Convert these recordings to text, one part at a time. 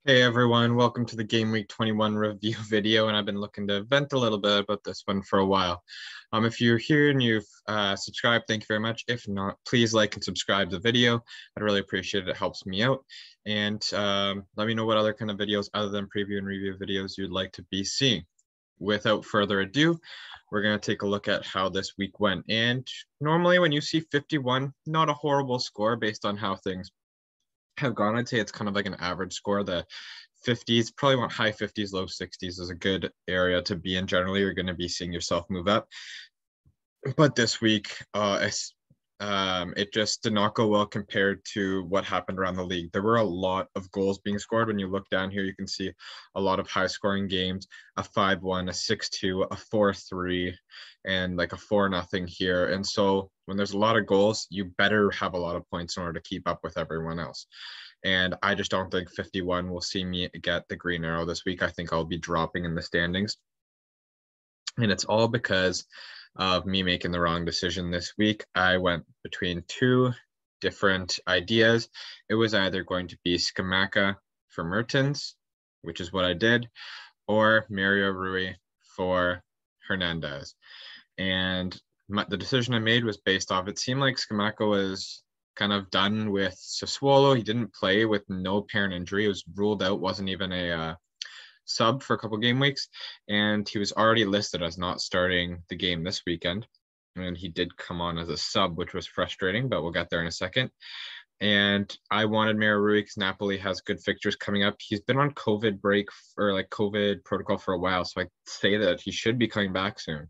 Hey everyone, welcome to the Game Week 21 review video, and I've been looking to vent a little bit about this one for a while. If you're here and you've subscribed, thank you very much. If not, please like and subscribe to the video. I'd really appreciate it. It helps me out. And let me know what other kind of videos other than preview and review videos you'd like to be seeing. Without further ado, we're going to take a look at how this week went. And normally when you see 51, not a horrible score based on how things have gone. I'd say it's kind of like an average score. The 50s, probably want high 50s, low 60s is a good area to be in. Generally, you're going to be seeing yourself move up. But this week, it just did not go well compared to what happened around the league. There were a lot of goals being scored. When you look down here, you can see a lot of high-scoring games, a 5-1, a 6-2, a 4-3, and like a 4-0 here. And so when there's a lot of goals, you better have a lot of points in order to keep up with everyone else. And I just don't think 51 will see me get the green arrow this week. I think I'll be dropping in the standings. And it's all because of me making the wrong decision this week. I went between two different ideas. It was either going to be Scamacca for Mertens, which is what I did, or Mario Rui for Hernandez. And the decision I made was based off, it seemed like Scamacca was kind of done with Sassuolo. He didn't play with no apparent injury. He was ruled out, wasn't even a sub for a couple game weeks, and he was already listed as not starting the game this weekend. And he did come on as a sub, which was frustrating, but we'll get there in a second. And I wanted Mario Rui because Napoli has good fixtures coming up. He's been on COVID break or like COVID protocol for a while, so I say that he should be coming back soon.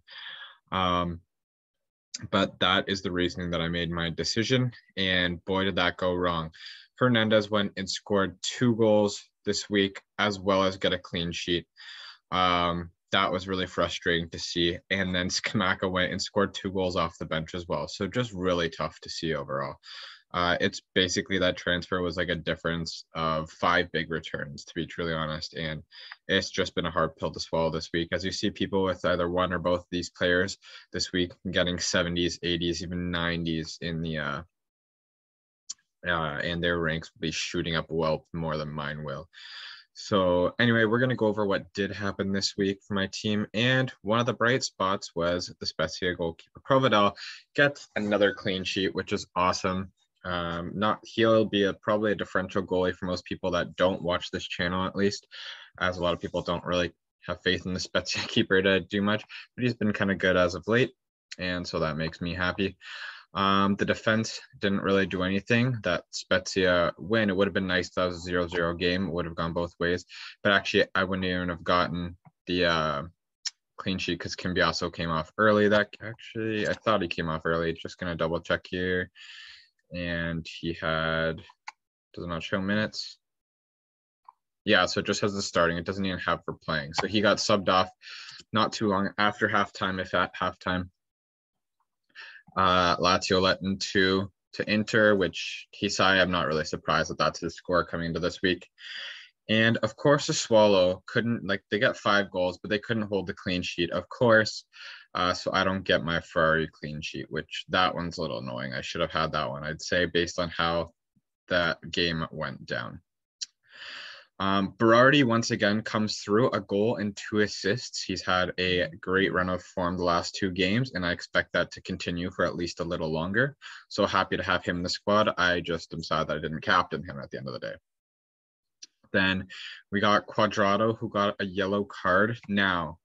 But that is the reasoning that I made my decision, and boy, did that go wrong. Hernandez went and scored 2 goals this week, as well as get a clean sheet. That was really frustrating to see. And then Scamacca went and scored 2 goals off the bench as well. So just really tough to see overall. It's basically that transfer was like a difference of 5 big returns, to be truly honest. And it's just been a hard pill to swallow this week. As you see people with either one or both of these players this week getting 70s, 80s, even 90s in the and their ranks will be shooting up well more than mine will. So anyway, we're going to go over what did happen this week for my team. And one of the bright spots was the Spezia goalkeeper. Provedel gets another clean sheet, which is awesome. He'll be probably a differential goalie for most people that don't watch this channel, at least, as a lot of people don't really have faith in the Spezia keeper to do much, but he's been kind of good as of late. And so that makes me happy. The defense didn't really do anything. That Spezia win, it would have been nice if that was a 0-0 game. It would have gone both ways. But actually, I wouldn't even have gotten the clean sheet because Cambiaso came off early. I thought he came off early. Just going to double check here. And he does it not show minutes? Yeah, so it just has the starting. It doesn't even have for playing. So he got subbed off not too long after halftime, if at halftime. Lazio let into to Inter, which Hisai, I'm not really surprised that that's his score coming into this week. And of course, the Swallow couldn't, they got 5 goals, but they couldn't hold the clean sheet, of course. So I don't get my Ferrari clean sheet, which that one's a little annoying. I should have had that one, I'd say, based on how that game went down. Berardi once again comes through, a goal and 2 assists. He's had a great run of form the last 2 games, and I expect that to continue for at least a little longer. So happy to have him in the squad. I just am sad that I didn't captain him at the end of the day. Then we got Quadrado, who got a yellow card. Now,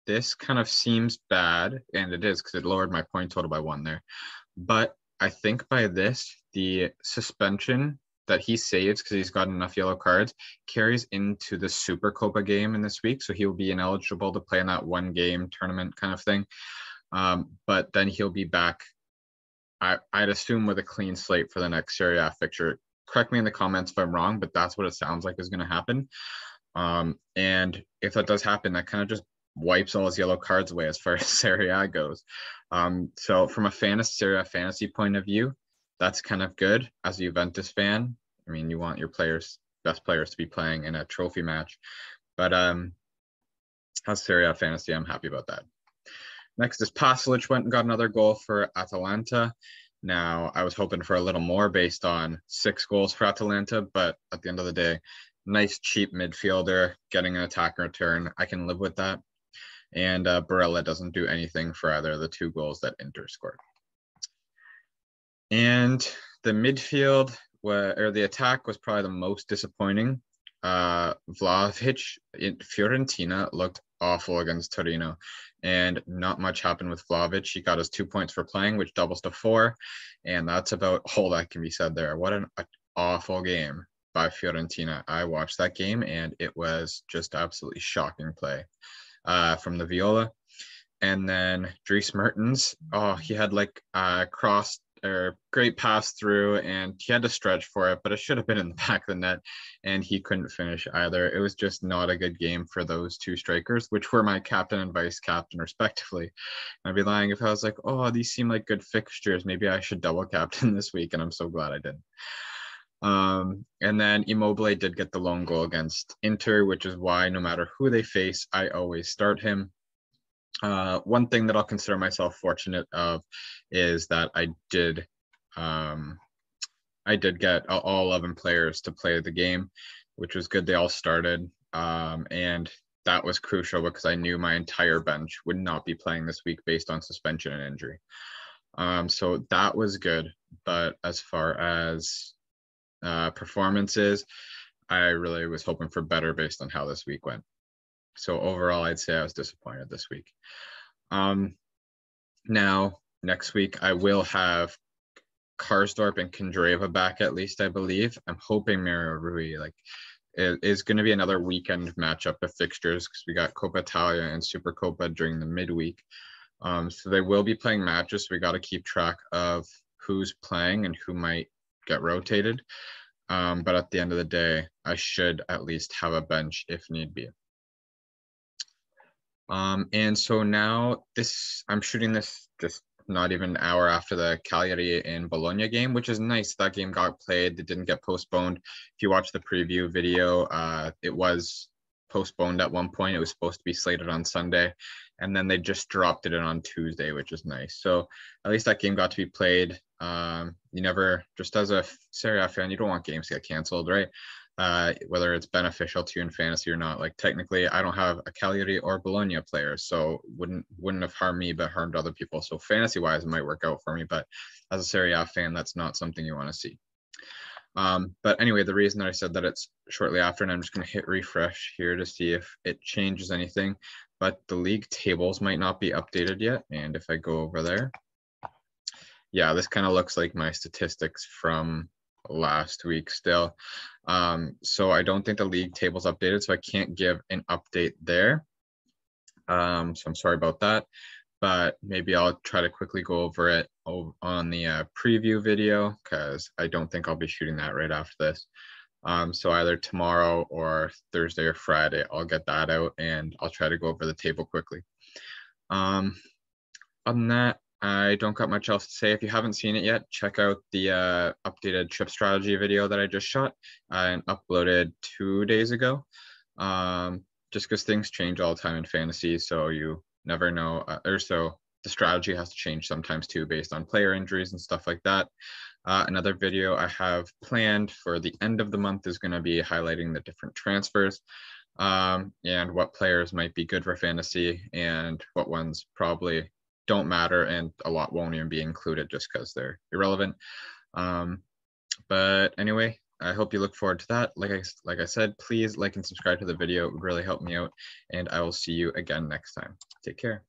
this kind of seems bad, and it is because it lowered my point total by 1 there. But I think by this, the suspension that he saves because he's got enough yellow cards carries into the Super Copa game in this week. So he'll be ineligible to play in that 1 game tournament kind of thing. But then he'll be back, I'd assume, with a clean slate for the next Serie A fixture. Correct me in the comments if I'm wrong, but that's what it sounds like is going to happen. And if that does happen, that kind of just wipes all his yellow cards away as far as Serie A goes. So from a Serie A fantasy point of view, that's kind of good. As a Juventus fan, I mean, you want your best players to be playing in a trophy match. But as Serie A fantasy, I'm happy about that. Next is Pasalic went and got another goal for Atalanta. Now, I was hoping for a little more based on 6 goals for Atalanta, but at the end of the day, nice cheap midfielder getting an attack return. I can live with that. And Barella doesn't do anything for either of the 2 goals that Inter scored. And the midfield or the attack was probably the most disappointing. Vlahovic in Fiorentina looked awful against Torino, and not much happened with Vlahovic. He got his 2 points for playing, which doubles to 4, and that's about all that can be said there. What an awful game by Fiorentina. I watched that game, and it was just absolutely shocking play from the Viola. And then Dries Mertens, he had like crossed or great pass through, and he had to stretch for it, but it should have been in the back of the net, and he couldn't finish either. It was just not a good game for those 2 strikers, which were my captain and vice captain respectively. I'd be lying if I was like, oh, these seem like good fixtures. Maybe I should double captain this week, and I'm so glad I didn't. And then Immobile did get the lone goal against Inter, which is why no matter who they face, I always start him. One thing that I'll consider myself fortunate of is that I did get all 11 players to play the game, which was good. They all started, and that was crucial because I knew my entire bench would not be playing this week based on suspension and injury. So that was good. But as far as performances, I really was hoping for better based on how this week went. So overall, I'd say I was disappointed this week. Now, next week, I will have Karsdorp and Kandreva back at least, I believe. I'm hoping Mario Rui is going to be another weekend matchup of fixtures because we got Coppa Italia and Supercoppa during the midweek. So they will be playing matches. So we got to keep track of who's playing and who might get rotated. But at the end of the day, I should at least have a bench if need be. And so now I'm shooting this just not even an hour after the Cagliari and Bologna game, which is nice. That game got played. It didn't get postponed. If you watch the preview video, it was postponed at one point. It was supposed to be slated on Sunday, and then they just dropped it in on Tuesday, which is nice. So at least that game got to be played. You never, just as a Serie A fan, you don't want games to get canceled, right? Whether it's beneficial to you in fantasy or not. Like technically, I don't have a Cagliari or Bologna player, so wouldn't have harmed me, but harmed other people. So fantasy wise, it might work out for me. But as a Serie A fan, that's not something you want to see. But anyway, the reason that I said that it's shortly after, and I'm just going to hit refresh here to see if it changes anything. But the league tables might not be updated yet. And if I go over there, yeah, this kind of looks like my statistics from last week still. So I don't think the league table's updated, so I can't give an update there. So I'm sorry about that, but maybe I'll try to quickly go over it on the preview video because I don't think I'll be shooting that right after this. So either tomorrow or Thursday or Friday, I'll get that out and I'll try to go over the table quickly. Other than that, I don't got much else to say. If you haven't seen it yet, check out the updated trip strategy video that I just shot and uploaded 2 days ago. Just because things change all the time in fantasy, so you never know. So the strategy has to change sometimes too based on player injuries and stuff like that. Another video I have planned for the end of the month is going to be highlighting the different transfers and what players might be good for fantasy and what ones probably don't matter, and a lot won't even be included just because they're irrelevant. But anyway, I hope you look forward to that. Like I said, please like and subscribe to the video. It would really help me out, and I will see you again next time. Take care.